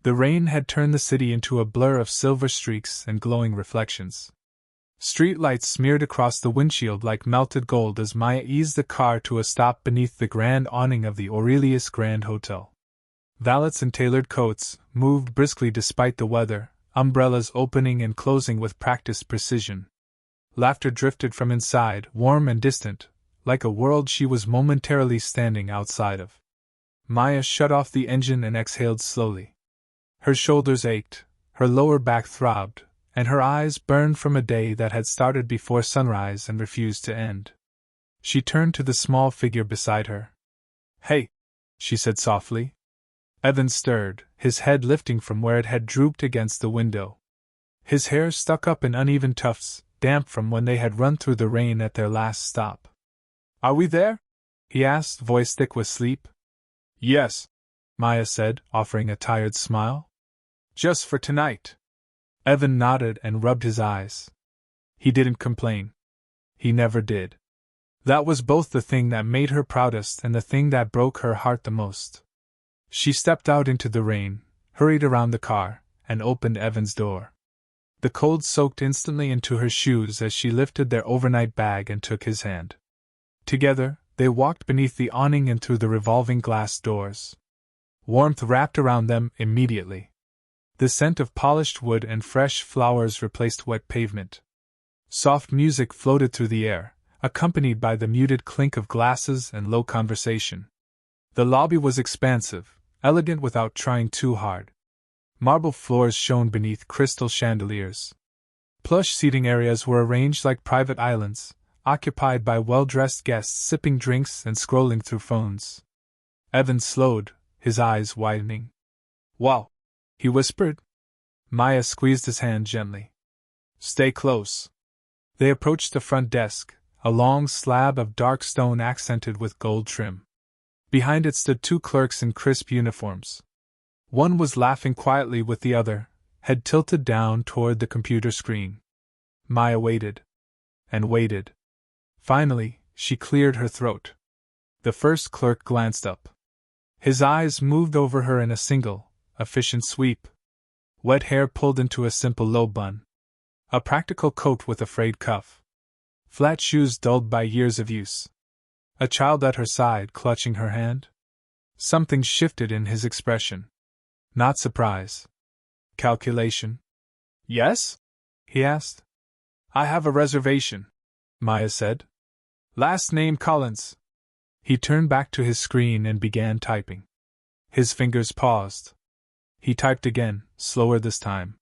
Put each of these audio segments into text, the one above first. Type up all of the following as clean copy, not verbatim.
The rain had turned the city into a blur of silver streaks and glowing reflections. Street lights smeared across the windshield like melted gold as Maya eased the car to a stop beneath the grand awning of the Aurelius Grand Hotel. Valets in tailored coats moved briskly despite the weather, umbrellas opening and closing with practiced precision. Laughter drifted from inside, warm and distant, like a world she was momentarily standing outside of. Maya shut off the engine and exhaled slowly. Her shoulders ached, her lower back throbbed, and her eyes burned from a day that had started before sunrise and refused to end. She turned to the small figure beside her. "Hey," she said softly. Evan stirred, his head lifting from where it had drooped against the window. His hair stuck up in uneven tufts, damp from when they had run through the rain at their last stop. "Are we there?" he asked, voice thick with sleep. "Yes," Maya said, offering a tired smile. "Just for tonight." Evan nodded and rubbed his eyes. He didn't complain. He never did. That was both the thing that made her proudest and the thing that broke her heart the most. She stepped out into the rain, hurried around the car, and opened Evan's door. The cold soaked instantly into her shoes as she lifted their overnight bag and took his hand. Together, they walked beneath the awning and through the revolving glass doors. Warmth wrapped around them immediately. The scent of polished wood and fresh flowers replaced wet pavement. Soft music floated through the air, accompanied by the muted clink of glasses and low conversation. The lobby was expansive, elegant without trying too hard. Marble floors shone beneath crystal chandeliers. Plush seating areas were arranged like private islands, occupied by well-dressed guests sipping drinks and scrolling through phones. Evan slowed, his eyes widening. "Wow," he whispered. Maya squeezed his hand gently. "Stay close." They approached the front desk, a long slab of dark stone accented with gold trim. Behind it stood two clerks in crisp uniforms. One was laughing quietly with the other, head tilted down toward the computer screen. Maya waited. And waited. Finally, she cleared her throat. The first clerk glanced up. His eyes moved over her in a single, efficient sweep. Wet hair pulled into a simple low bun. A practical coat with a frayed cuff. Flat shoes dulled by years of use. A child at her side clutching her hand. Something shifted in his expression. Not surprise. Calculation. "Yes?" he asked. "I have a reservation," Maya said. "Last name Collins." He turned back to his screen and began typing. His fingers paused. He typed again, slower this time.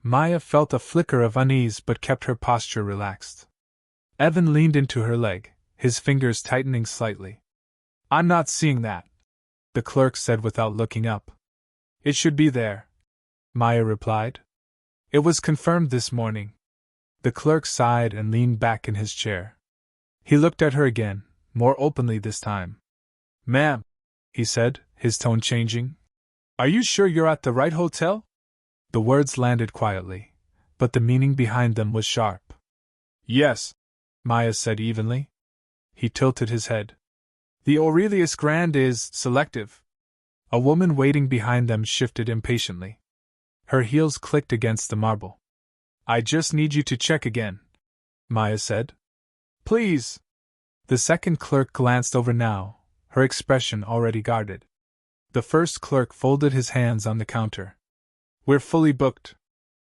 Maya felt a flicker of unease but kept her posture relaxed. Evan leaned into her leg, his fingers tightening slightly. "I'm not seeing that," the clerk said without looking up. "It should be there," Maya replied. "It was confirmed this morning." The clerk sighed and leaned back in his chair. He looked at her again, more openly this time. "Ma'am," he said, his tone changing, "are you sure you're at the right hotel?" The words landed quietly, but the meaning behind them was sharp. "Yes," Maya said evenly. He tilted his head. "The Aurelius Grand is selective." A woman waiting behind them shifted impatiently. Her heels clicked against the marble. "I just need you to check again," Maya said. "Please." The second clerk glanced over now, her expression already guarded. The first clerk folded his hands on the counter. "We're fully booked."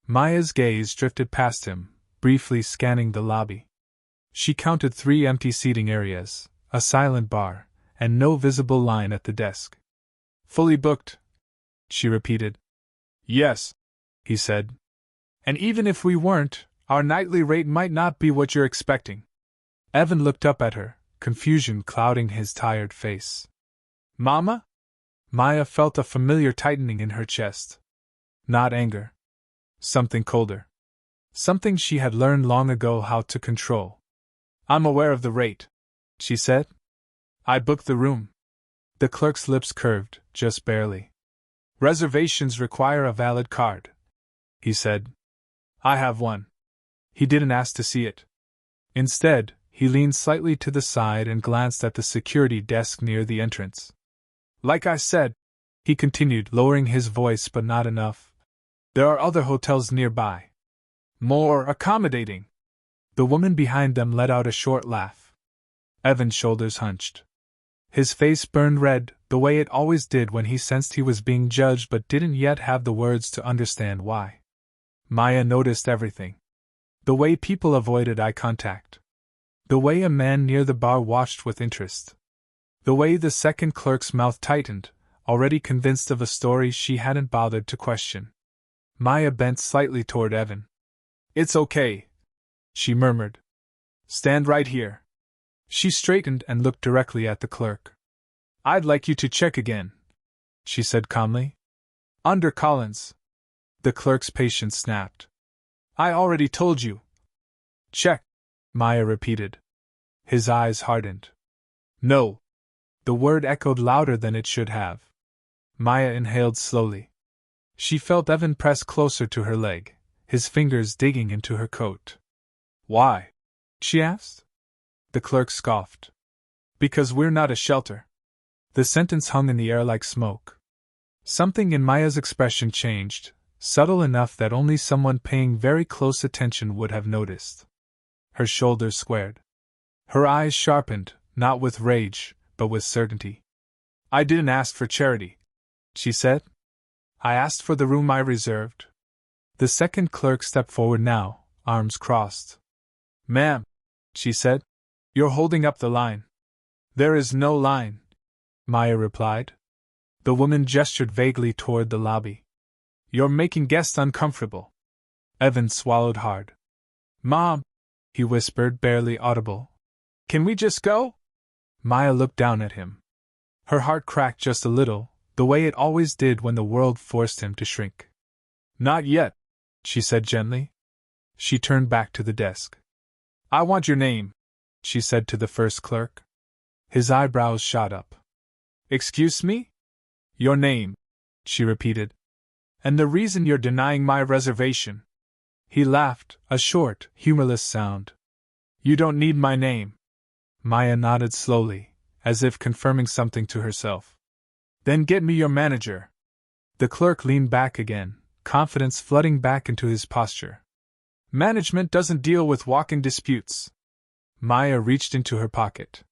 Maya's gaze drifted past him, briefly scanning the lobby. She counted 3 empty seating areas, a silent bar, and no visible line at the desk. "Fully booked," she repeated. "Yes," he said. "And even if we weren't, our nightly rate might not be what you're expecting." Evan looked up at her, confusion clouding his tired face. "Mama?" Maya felt a familiar tightening in her chest. Not anger. Something colder. Something she had learned long ago how to control. "I'm aware of the rate," she said. "I booked the room." The clerk's lips curved, just barely. "Reservations require a valid card," he said. "I have one." He didn't ask to see it. Instead, he leaned slightly to the side and glanced at the security desk near the entrance. "Like I said," he continued, lowering his voice but not enough. There are other hotels nearby. More accommodating. The woman behind them let out a short laugh. Evan's shoulders hunched. His face burned red, the way it always did when he sensed he was being judged but didn't yet have the words to understand why. Maya noticed everything. The way people avoided eye contact. The way a man near the bar watched with interest. The way the second clerk's mouth tightened, already convinced of a story she hadn't bothered to question. Maya bent slightly toward Evan. It's okay, she murmured. Stand right here. She straightened and looked directly at the clerk. I'd like you to check again, she said calmly. Under Collins. The clerk's patience snapped. I already told you. Check, Maya repeated. His eyes hardened. No. The word echoed louder than it should have. Maya inhaled slowly. She felt Evan press closer to her leg, his fingers digging into her coat. Why? She asked. The clerk scoffed. Because we're not a shelter. The sentence hung in the air like smoke. Something in Maya's expression changed, subtle enough that only someone paying very close attention would have noticed. Her shoulders squared. Her eyes sharpened, not with rage, but with certainty. I didn't ask for charity, she said. I asked for the room I reserved. The second clerk stepped forward now, arms crossed. Ma'am, she said, you're holding up the line. There is no line, Maya replied. The woman gestured vaguely toward the lobby. You're making guests uncomfortable. Evan swallowed hard. Mom, he whispered, barely audible. Can we just go? Maya looked down at him. Her heart cracked just a little, the way it always did when the world forced him to shrink. Not yet, she said gently. She turned back to the desk. I want your name, she said to the first clerk. His eyebrows shot up. Excuse me? Your name, she repeated. And the reason you're denying my reservation. He laughed, a short, humorless sound. You don't need my name. Maya nodded slowly, as if confirming something to herself. Then get me your manager. The clerk leaned back again, confidence flooding back into his posture. Management doesn't deal with walk-in disputes. Maya reached into her pocket.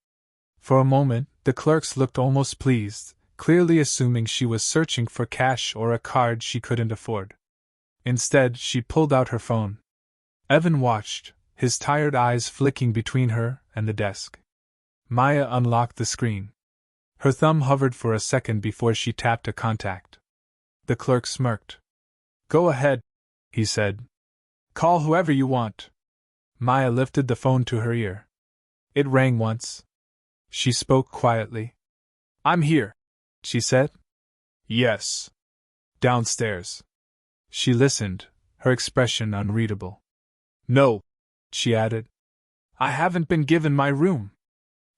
For a moment, the clerks looked almost pleased, clearly assuming she was searching for cash or a card she couldn't afford. Instead, she pulled out her phone. Evan watched, his tired eyes flicking between her and the desk. Maya unlocked the screen. Her thumb hovered for a second before she tapped a contact. The clerk smirked. Go ahead, he said. Call whoever you want. Maya lifted the phone to her ear. It rang once. She spoke quietly. I'm here, she said. Yes. Downstairs. She listened, her expression unreadable. No, she added. I haven't been given my room.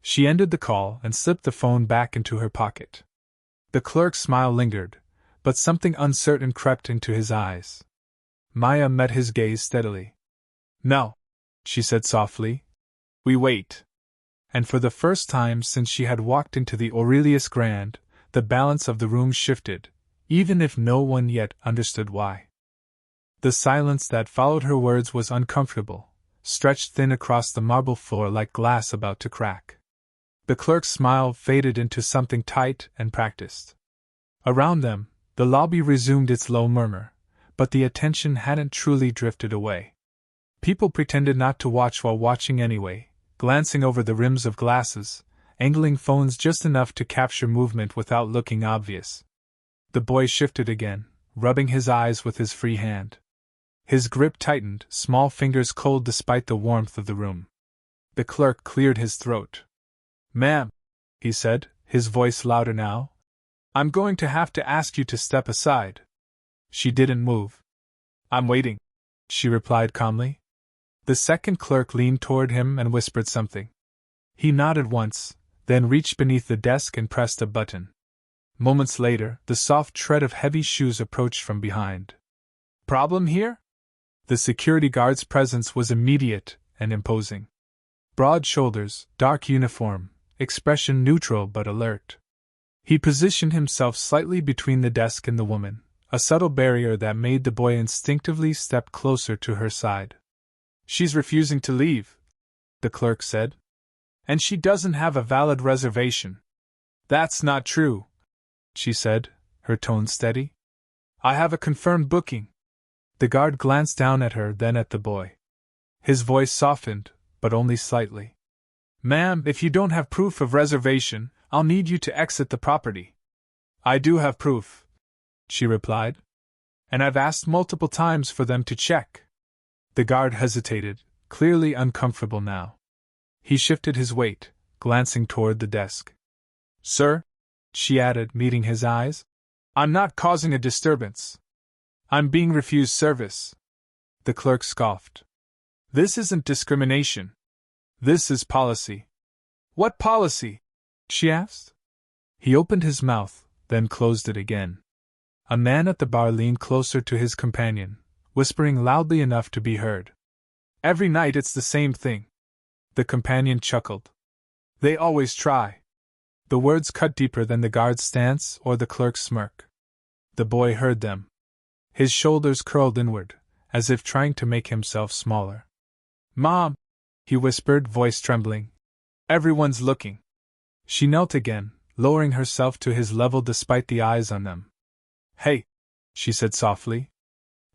She ended the call and slipped the phone back into her pocket. The clerk's smile lingered, but something uncertain crept into his eyes. Maya met his gaze steadily. No, she said softly. We wait. And for the first time since she had walked into the Aurelius Grand, the balance of the room shifted, even if no one yet understood why. The silence that followed her words was uncomfortable, stretched thin across the marble floor like glass about to crack. The clerk's smile faded into something tight and practiced. Around them, the lobby resumed its low murmur, but the attention hadn't truly drifted away. People pretended not to watch while watching anyway, glancing over the rims of glasses, angling phones just enough to capture movement without looking obvious. The boy shifted again, rubbing his eyes with his free hand. His grip tightened, small fingers cold despite the warmth of the room. The clerk cleared his throat. Ma'am, he said, his voice louder now. I'm going to have to ask you to step aside. She didn't move. I'm waiting, she replied calmly. The second clerk leaned toward him and whispered something. He nodded once, then reached beneath the desk and pressed a button. Moments later, the soft tread of heavy shoes approached from behind. Problem here? The security guard's presence was immediate and imposing. Broad shoulders, dark uniform, expression neutral but alert. He positioned himself slightly between the desk and the woman, a subtle barrier that made the boy instinctively step closer to her side. "She's refusing to leave," the clerk said. "And she doesn't have a valid reservation." "That's not true," she said, her tone steady. "I have a confirmed booking." The guard glanced down at her, then at the boy. His voice softened, but only slightly. "Ma'am, if you don't have proof of reservation, I'll need you to exit the property." "I do have proof," she replied. "And I've asked multiple times for them to check." The guard hesitated, clearly uncomfortable now. He shifted his weight, glancing toward the desk. "Sir," she added, meeting his eyes, "I'm not causing a disturbance. I'm being refused service." The clerk scoffed. "This isn't discrimination. This is policy." "What policy?" she asked. He opened his mouth, then closed it again. A man at the bar leaned closer to his companion, whispering loudly enough to be heard. "Every night it's the same thing." The companion chuckled. "They always try." The words cut deeper than the guard's stance or the clerk's smirk. The boy heard them. His shoulders curled inward, as if trying to make himself smaller. "Mom," he whispered, voice trembling. "Everyone's looking." She knelt again, lowering herself to his level despite the eyes on them. "Hey," she said softly.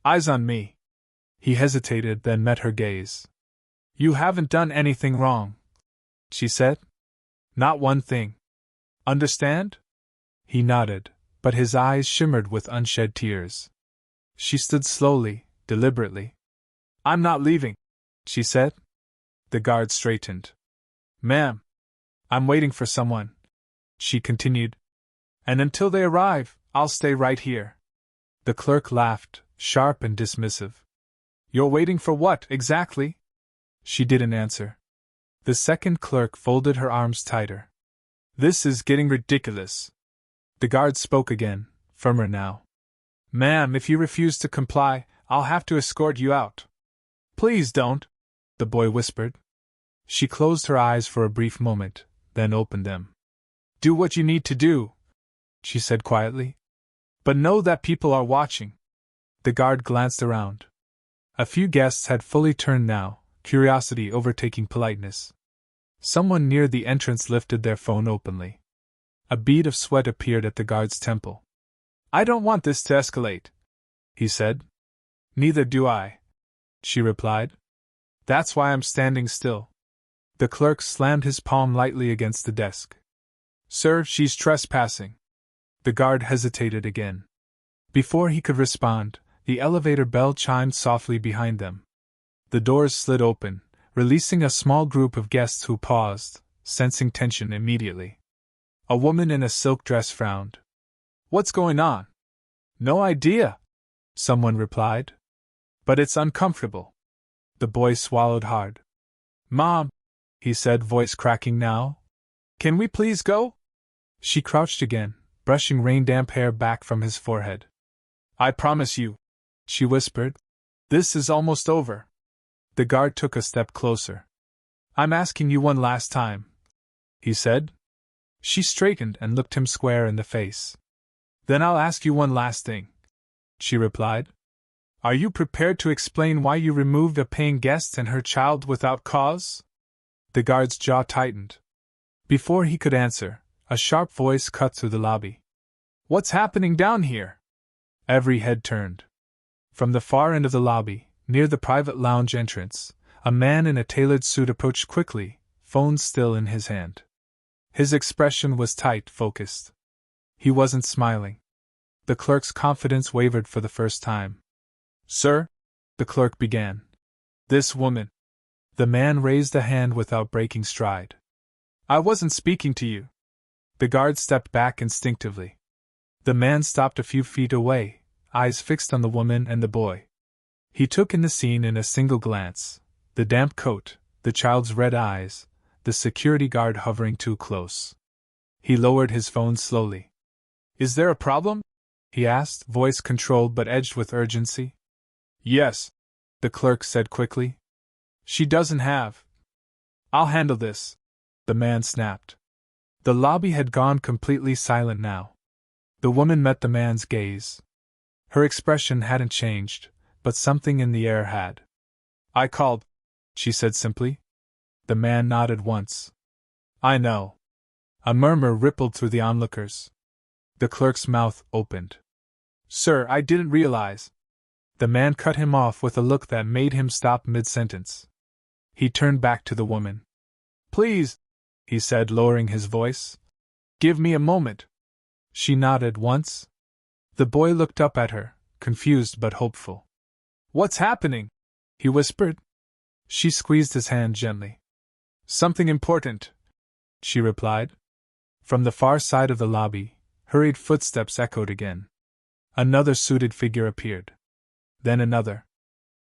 "Eyes on me." He hesitated, then met her gaze. "You haven't done anything wrong," she said. "Not one thing. Understand?" He nodded, but his eyes shimmered with unshed tears. She stood slowly, deliberately. "I'm not leaving," she said. The guard straightened. "Ma'am, I'm waiting for someone," she continued. "And until they arrive, I'll stay right here." The clerk laughed, sharp and dismissive. "You're waiting for what, exactly?" She didn't answer. The second clerk folded her arms tighter. "This is getting ridiculous." The guard spoke again, firmer now. "Ma'am, if you refuse to comply, I'll have to escort you out." "Please don't," the boy whispered. She closed her eyes for a brief moment, then opened them. "Do what you need to do," she said quietly. "But know that people are watching." The guard glanced around. A few guests had fully turned now, curiosity overtaking politeness. Someone near the entrance lifted their phone openly. A bead of sweat appeared at the guard's temple. "I don't want this to escalate," he said. "Neither do I," she replied. "That's why I'm standing still." The clerk slammed his palm lightly against the desk. "Sir, she's trespassing." The guard hesitated again. Before he could respond, the elevator bell chimed softly behind them. The doors slid open, releasing a small group of guests who paused, sensing tension immediately. A woman in a silk dress frowned. "What's going on?" "No idea," someone replied. "But it's uncomfortable." The boy swallowed hard. "Mom," he said, voice cracking now, "can we please go?" She crouched again, brushing rain-damp hair back from his forehead. "I promise you," she whispered. "This is almost over." The guard took a step closer. "I'm asking you one last time," he said. She straightened and looked him square in the face. "Then I'll ask you one last thing," she replied. "Are you prepared to explain why you removed a paying guest and her child without cause?" The guard's jaw tightened. Before he could answer, a sharp voice cut through the lobby. "What's happening down here?" Every head turned. From the far end of the lobby, near the private lounge entrance, a man in a tailored suit approached quickly, phone still in his hand. His expression was tight, focused. He wasn't smiling. The clerk's confidence wavered for the first time. "Sir," the clerk began. "This woman." The man raised a hand without breaking stride. "I wasn't speaking to you." The guard stepped back instinctively. The man stopped a few feet away, eyes fixed on the woman and the boy. He took in the scene in a single glance: the damp coat, the child's red eyes, the security guard hovering too close. He lowered his phone slowly. "Is there a problem?" he asked, voice controlled but edged with urgency. "Yes," the clerk said quickly. "She doesn't have." "I'll handle this," the man snapped. The lobby had gone completely silent now. The woman met the man's gaze. Her expression hadn't changed, but something in the air had. "I called," she said simply. The man nodded once. "I know." A murmur rippled through the onlookers. The clerk's mouth opened. "Sir, I didn't realize." The man cut him off with a look that made him stop mid-sentence. He turned back to the woman. "Please," he said, lowering his voice. "Give me a moment." She nodded once. The boy looked up at her, confused but hopeful. "What's happening?" he whispered. She squeezed his hand gently. "Something important," she replied. From the far side of the lobby, hurried footsteps echoed again. Another suited figure appeared. Then another.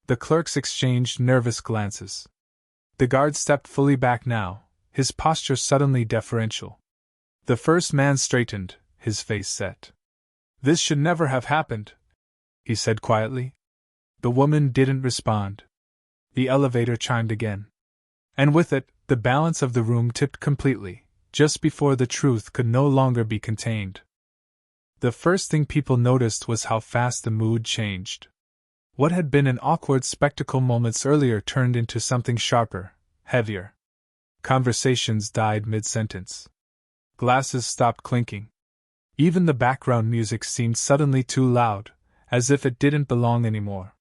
The clerks exchanged nervous glances. The guard stepped fully back now, his posture suddenly deferential. The first man straightened, his face set. "This should never have happened," he said quietly. The woman didn't respond. The elevator chimed again. And with it, the balance of the room tipped completely, just before the truth could no longer be contained. The first thing people noticed was how fast the mood changed. What had been an awkward spectacle moments earlier turned into something sharper, heavier. Conversations died mid-sentence. Glasses stopped clinking. Even the background music seemed suddenly too loud, as if it didn't belong anymore.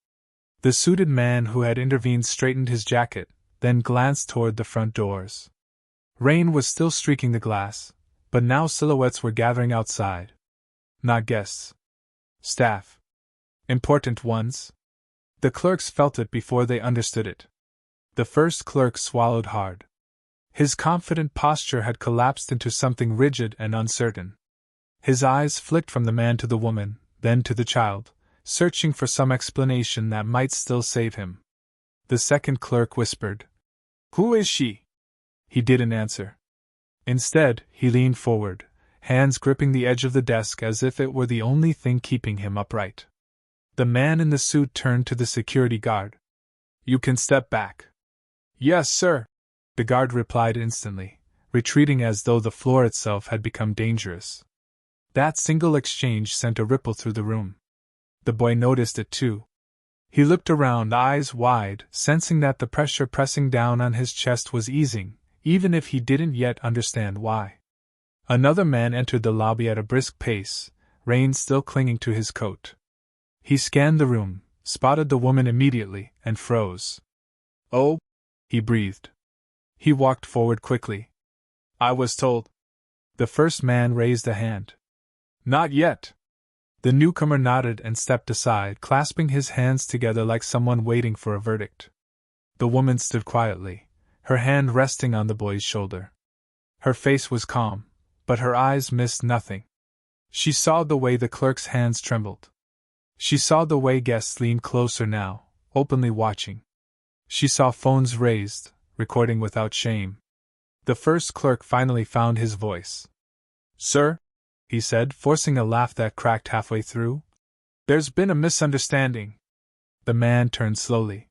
The suited man who had intervened straightened his jacket, then glanced toward the front doors. Rain was still streaking the glass, but now silhouettes were gathering outside. Not guests. Staff. Important ones. The clerks felt it before they understood it. The first clerk swallowed hard. His confident posture had collapsed into something rigid and uncertain. His eyes flicked from the man to the woman, then to the child, searching for some explanation that might still save him. The second clerk whispered, "Who is she?" He didn't answer. Instead, he leaned forward, hands gripping the edge of the desk as if it were the only thing keeping him upright. The man in the suit turned to the security guard. "You can step back." "Yes, sir," the guard replied instantly, retreating as though the floor itself had become dangerous. That single exchange sent a ripple through the room. The boy noticed it too. He looked around, eyes wide, sensing that the pressure pressing down on his chest was easing, even if he didn't yet understand why. Another man entered the lobby at a brisk pace, Rain still clinging to his coat. He scanned the room, spotted the woman immediately, and froze. "Oh," he breathed. He walked forward quickly. "I was told." The first man raised a hand. "Not yet." The newcomer nodded and stepped aside, clasping his hands together like someone waiting for a verdict. The woman stood quietly, her hand resting on the boy's shoulder. Her face was calm, but her eyes missed nothing. She saw the way the clerk's hands trembled. She saw the way guests leaned closer now, openly watching. She saw phones raised, recording without shame. The first clerk finally found his voice. "Sir," he said, forcing a laugh that cracked halfway through, "there's been a misunderstanding." The man turned slowly.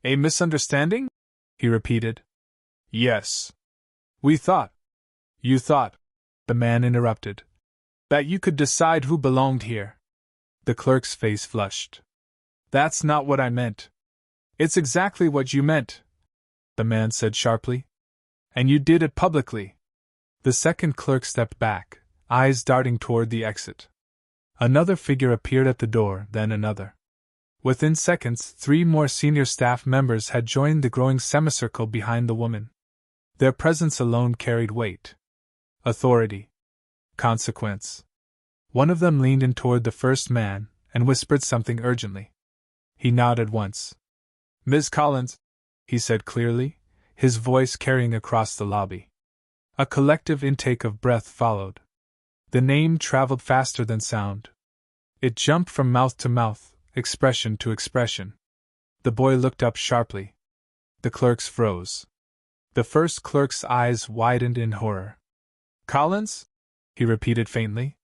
"A misunderstanding?" he repeated. "Yes. We thought." "You thought," the man interrupted, "that you could decide who belonged here." The clerk's face flushed. "That's not what I meant." "It's exactly what you meant," the man said sharply. "And you did it publicly." The second clerk stepped back, eyes darting toward the exit. Another figure appeared at the door, then another. Within seconds, 3 more senior staff members had joined the growing semicircle behind the woman. Their presence alone carried weight. Authority. Consequence. One of them leaned in toward the first man and whispered something urgently. He nodded once. "Ms. Collins," he said clearly, his voice carrying across the lobby. A collective intake of breath followed. The name traveled faster than sound. It jumped from mouth to mouth, expression to expression. The boy looked up sharply. The clerks froze. The first clerk's eyes widened in horror. "Collins?" he repeated faintly.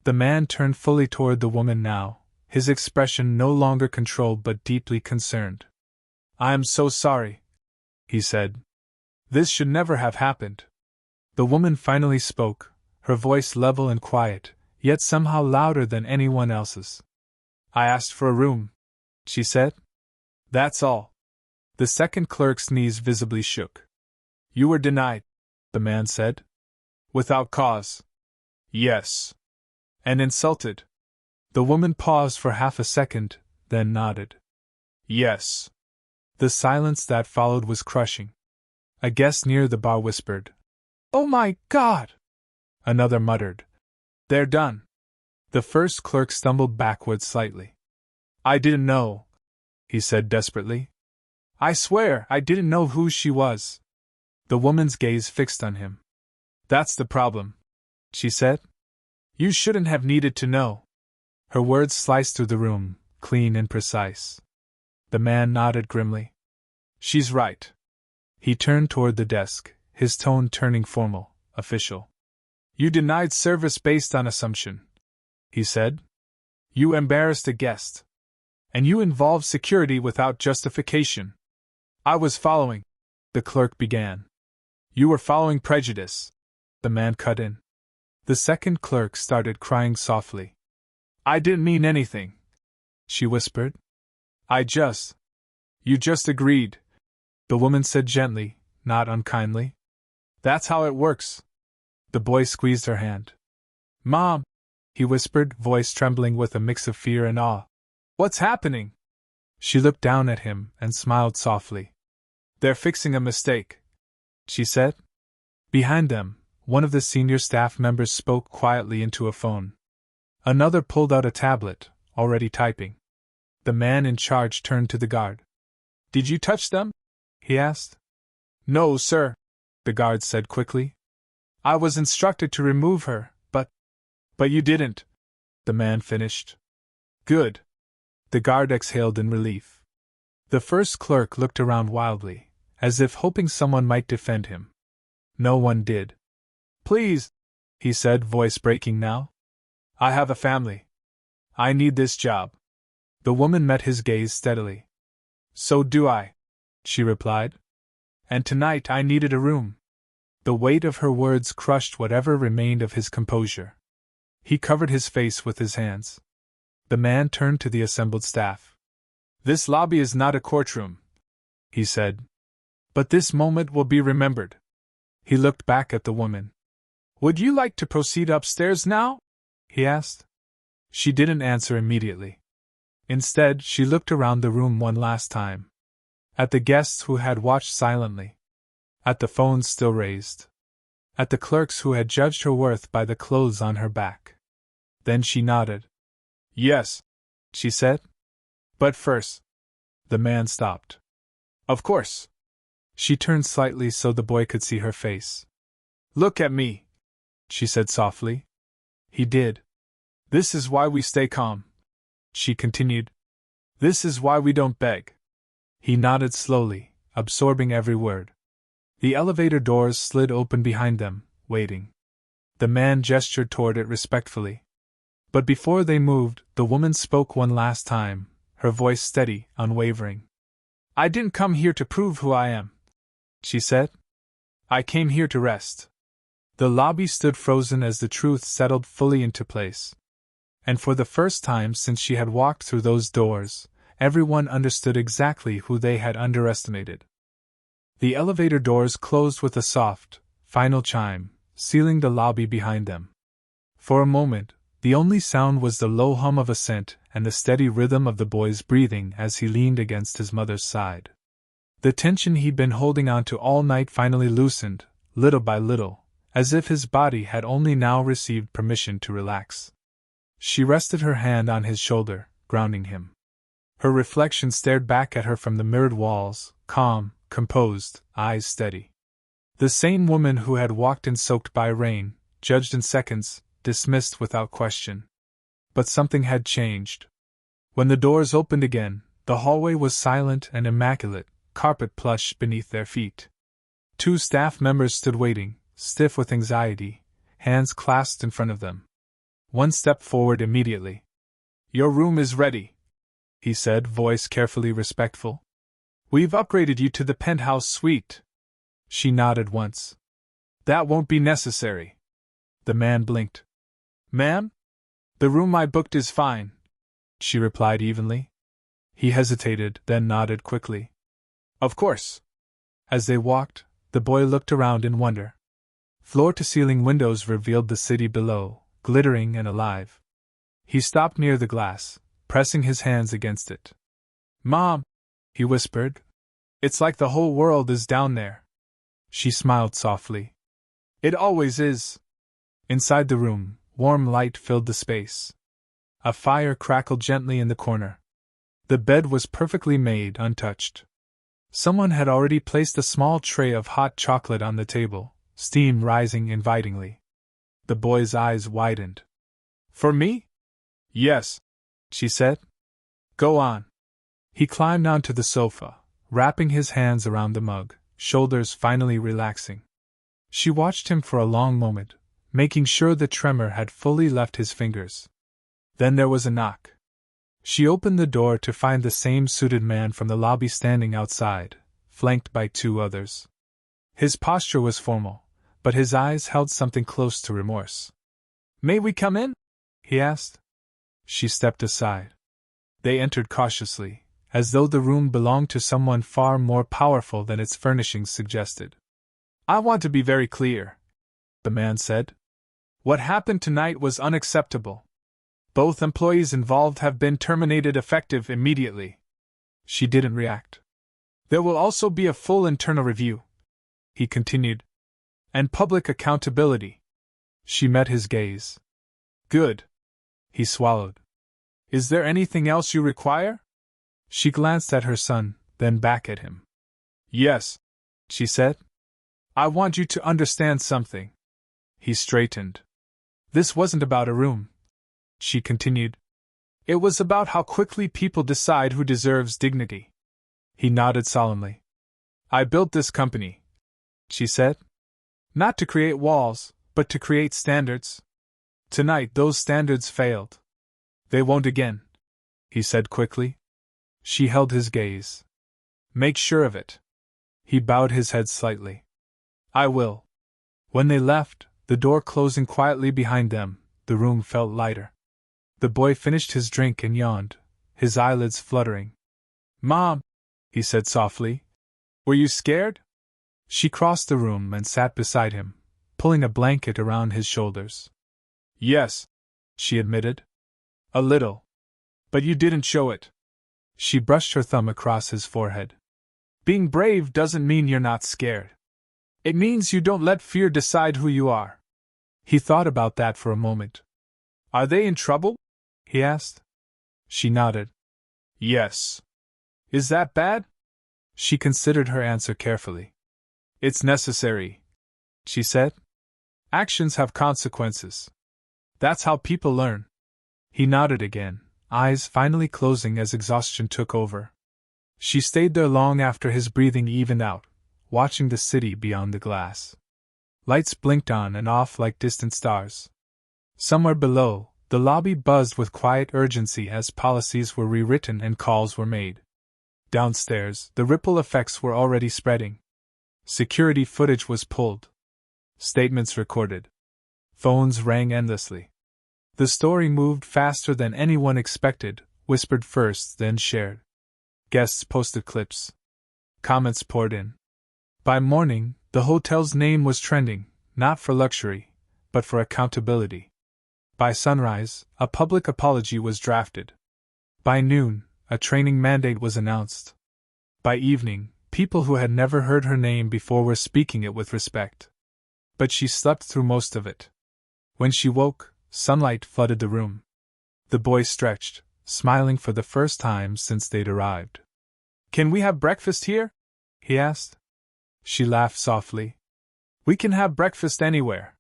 The man turned fully toward the woman now, his expression no longer controlled but deeply concerned. "I am so sorry," he said. "This should never have happened." The woman finally spoke, her voice level and quiet, yet somehow louder than anyone else's. "I asked for a room," she said. "That's all." The second clerk's knees visibly shook. "You were denied," the man said. "Without cause." "Yes." "And insulted." The woman paused for half a second, then nodded. "Yes." The silence that followed was crushing. A guest near the bar whispered, "Oh my God!" Another muttered, "They're done." The first clerk stumbled backward slightly. "I didn't know," he said desperately. "I swear I didn't know who she was." The woman's gaze fixed on him. "That's the problem," she said. "You shouldn't have needed to know." Her words sliced through the room, clean and precise. The man nodded grimly. "She's right." He turned toward the desk, his tone turning formal, official. "You denied service based on assumption," he said. "You embarrassed a guest. And you involved security without justification." "I was following," the clerk began. "You were following prejudice," the man cut in. The second clerk started crying softly. "I didn't mean anything," she whispered. You just agreed," the woman said gently, not unkindly. "That's how it works." The boy squeezed her hand. "Mom," he whispered, voice trembling with a mix of fear and awe. "What's happening?" She looked down at him and smiled softly. "They're fixing a mistake," she said. Behind them, one of the senior staff members spoke quietly into a phone. Another pulled out a tablet, already typing. The man in charge turned to the guard. "Did you touch them?" he asked. "No, sir," the guard said quickly. "I was instructed to remove her, but you didn't," the man finished. "Good." The guard exhaled in relief. The first clerk looked around wildly, as if hoping someone might defend him. No one did. "Please," he said, voice breaking now. "I have a family. I need this job." The woman met his gaze steadily. "So do I," she replied. "And tonight I needed a room." The weight of her words crushed whatever remained of his composure. He covered his face with his hands. The man turned to the assembled staff. "This lobby is not a courtroom," he said. "But this moment will be remembered." He looked back at the woman. "Would you like to proceed upstairs now?" he asked. She didn't answer immediately. Instead, she looked around the room one last time. At the guests who had watched silently. At the phones still raised. At the clerks who had judged her worth by the clothes on her back. Then she nodded. "Yes," she said. "But first." The man stopped. "Of course." She turned slightly so the boy could see her face. "Look at me," she said softly. He did. "This is why we stay calm," she continued. "This is why we don't beg." He nodded slowly, absorbing every word. The elevator doors slid open behind them, waiting. The man gestured toward it respectfully. But before they moved, the woman spoke one last time, her voice steady, unwavering. "I didn't come here to prove who I am," she said. "I came here to rest." The lobby stood frozen as the truth settled fully into place. And for the first time since she had walked through those doors, everyone understood exactly who they had underestimated. The elevator doors closed with a soft, final chime, sealing the lobby behind them. For a moment, the only sound was the low hum of ascent and the steady rhythm of the boy's breathing as he leaned against his mother's side. The tension he'd been holding on to all night finally loosened, little by little, as if his body had only now received permission to relax. She rested her hand on his shoulder, grounding him. Her reflection stared back at her from the mirrored walls, calm, composed, eyes steady. The same woman who had walked in soaked by rain, judged in seconds, dismissed without question. But something had changed. When the doors opened again, the hallway was silent and immaculate, carpet plush beneath their feet. Two staff members stood waiting, stiff with anxiety, hands clasped in front of them. One stepped forward immediately. "Your room is ready," he said, voice carefully respectful. "We've upgraded you to the penthouse suite." She nodded once. That won't be necessary. The man blinked. Ma'am? The room I booked is fine, she replied evenly. He hesitated, then nodded quickly. Of course. As they walked, the boy looked around in wonder. Floor-to-ceiling windows revealed the city below, glittering and alive. He stopped near the glass, pressing his hands against it. Mom, he whispered. It's like the whole world is down there. She smiled softly. It always is. Inside the room, warm light filled the space. A fire crackled gently in the corner. The bed was perfectly made, untouched. Someone had already placed a small tray of hot chocolate on the table, steam rising invitingly. The boy's eyes widened. For me? Yes, she said. Go on. He climbed onto the sofa, wrapping his hands around the mug, shoulders finally relaxing. She watched him for a long moment, making sure the tremor had fully left his fingers. Then there was a knock. She opened the door to find the same suited man from the lobby standing outside, flanked by two others. His posture was formal, but his eyes held something close to remorse. May we come in? He asked. She stepped aside. They entered cautiously, as though the room belonged to someone far more powerful than its furnishings suggested. I want to be very clear, the man said. What happened tonight was unacceptable. Both employees involved have been terminated effective immediately. She didn't react. There will also be a full internal review, he continued, and public accountability. She met his gaze. Good. He swallowed. Is there anything else you require? She glanced at her son, then back at him. Yes, she said. I want you to understand something. He straightened. This wasn't about a room, she continued. It was about how quickly people decide who deserves dignity. He nodded solemnly. I built this company, she said. Not to create walls, but to create standards. Tonight those standards failed. They won't again, he said quickly. She held his gaze. Make sure of it. He bowed his head slightly. I will. When they left, the door closing quietly behind them, the room felt lighter. The boy finished his drink and yawned, his eyelids fluttering. Mom, he said softly. Were you scared? She crossed the room and sat beside him, pulling a blanket around his shoulders. Yes, she admitted. A little. But you didn't show it. She brushed her thumb across his forehead. Being brave doesn't mean you're not scared. It means you don't let fear decide who you are. He thought about that for a moment. Are they in trouble? He asked. She nodded. Yes. Is that bad? She considered her answer carefully. It's necessary, she said. Actions have consequences. That's how people learn. He nodded again, eyes finally closing as exhaustion took over. She stayed there long after his breathing evened out, watching the city beyond the glass. Lights blinked on and off like distant stars. Somewhere below, the lobby buzzed with quiet urgency as policies were rewritten and calls were made. Downstairs, the ripple effects were already spreading. Security footage was pulled. Statements recorded. Phones rang endlessly. The story moved faster than anyone expected, whispered first, then shared. Guests posted clips. Comments poured in. By morning, the hotel's name was trending, not for luxury, but for accountability. By sunrise, a public apology was drafted. By noon, a training mandate was announced. By evening, people who had never heard her name before were speaking it with respect. But she slept through most of it. When she woke, sunlight flooded the room. The boy stretched, smiling for the first time since they'd arrived. Can we have breakfast here? He asked. She laughed softly. We can have breakfast anywhere.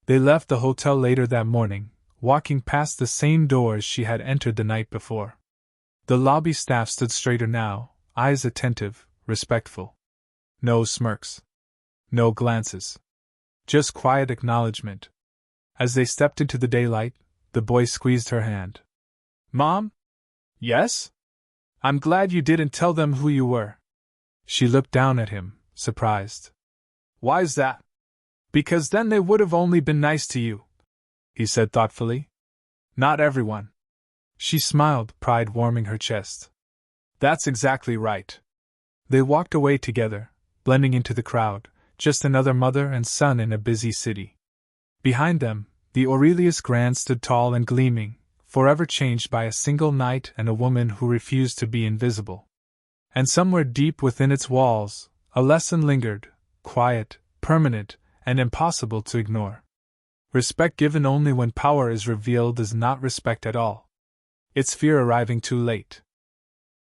They left the hotel later that morning, walking past the same doors she had entered the night before. The lobby staff stood straighter now, eyes attentive, respectful. No smirks. No glances. Just quiet acknowledgement. As they stepped into the daylight, the boy squeezed her hand. Mom? Yes? I'm glad you didn't tell them who you were. She looked down at him, surprised. Why's that? Because then they would have only been nice to you, he said thoughtfully. Not everyone. She smiled, pride warming her chest. That's exactly right. They walked away together, blending into the crowd, just another mother and son in a busy city. Behind them, the Aurelius Grand stood tall and gleaming, forever changed by a single night and a woman who refused to be invisible. And somewhere deep within its walls, a lesson lingered, quiet, permanent, and impossible to ignore. Respect given only when power is revealed is not respect at all. It's fear arriving too late.